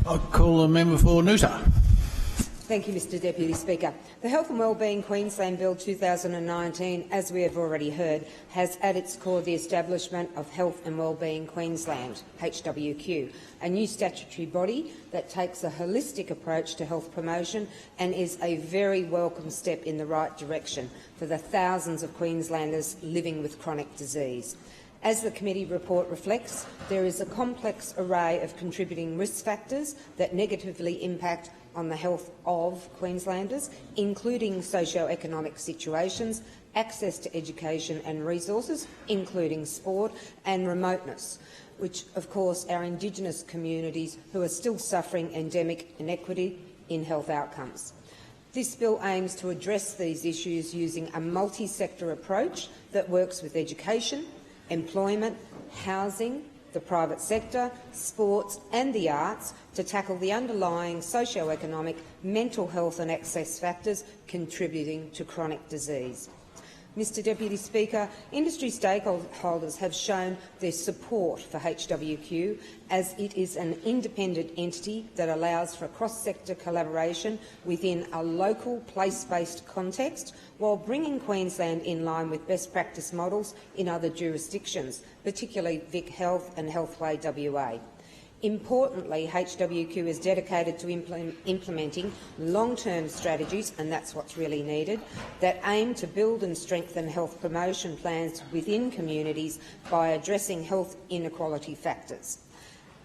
I call the member for Noosa. Thank you, Mr Deputy Speaker. The Health and Wellbeing Queensland Bill 2019, as we have already heard, has at its core the establishment of Health and Wellbeing Queensland, HWQ, a new statutory body that takes a holistic approach to health promotion and is a very welcome step in the right direction for the thousands of Queenslanders living with chronic disease. As the committee report reflects, there is a complex array of contributing risk factors that negatively impact on the health of Queenslanders, including socio-economic situations, access to education and resources, including sport, and remoteness, which, of course, are Indigenous communities who are still suffering endemic inequity in health outcomes. This bill aims to address these issues using a multisector approach that works with education, employment, housing, the private sector, sports and the arts to tackle the underlying socio-economic, mental health and access factors contributing to chronic disease. Mr Deputy Speaker, industry stakeholders have shown their support for HWQ as it is an independent entity that allows for cross-sector collaboration within a local, place-based context while bringing Queensland in line with best practice models in other jurisdictions, particularly VicHealth and Healthway WA. Importantly, HWQ is dedicated to implementing long-term strategies, and that's what's really needed, that aim to build and strengthen health promotion plans within communities by addressing health inequality factors.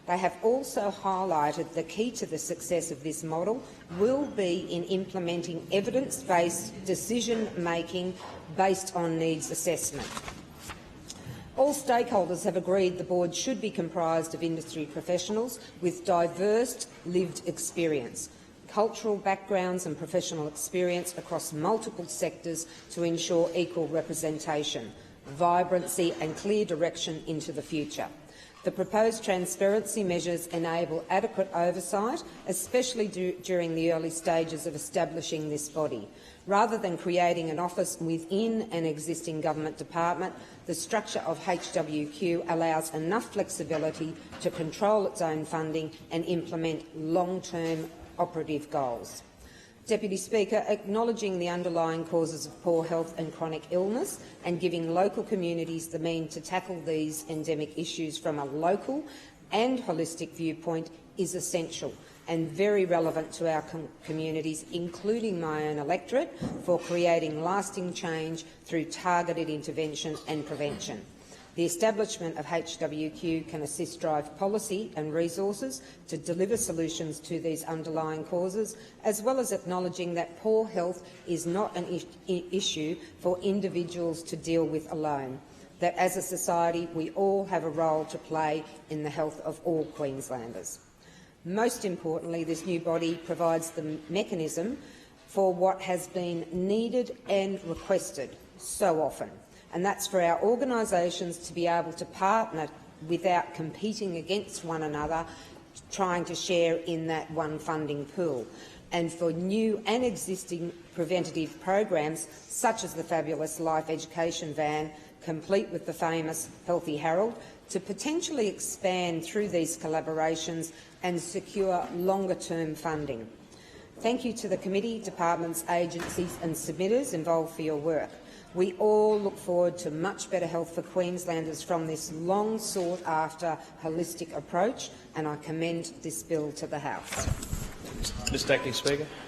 They have also highlighted the key to the success of this model will be in implementing evidence-based decision-making based on needs assessment. All stakeholders have agreed the board should be comprised of industry professionals with diverse lived experience, cultural backgrounds and professional experience across multiple sectors to ensure equal representation, vibrancy and clear direction into the future. The proposed transparency measures enable adequate oversight, especially during the early stages of establishing this body. Rather than creating an office within an existing government department, the structure of HWQ allows enough flexibility to control its own funding and implement long-term operative goals. Deputy Speaker, acknowledging the underlying causes of poor health and chronic illness and giving local communities the means to tackle these endemic issues from a local and holistic viewpoint is essential and very relevant to our communities, including my own electorate, for creating lasting change through targeted intervention and prevention. The establishment of HWQ can assist drive policy and resources to deliver solutions to these underlying causes, as well as acknowledging that poor health is not an issue for individuals to deal with alone, that as a society we all have a role to play in the health of all Queenslanders. Most importantly, this new body provides the mechanism for what has been needed and requested so often, and that's for our organisations to be able to partner without competing against one another, trying to share in that one funding pool, and for new and existing preventative programs such as the fabulous Life Education Van, complete with the famous Healthy Harold, to potentially expand through these collaborations and secure longer-term funding. Thank you to the committee, departments, agencies and submitters involved for your work. We all look forward to much better health for Queenslanders from this long sought-after holistic approach, and I commend this bill to the House. Mr Acting Speaker.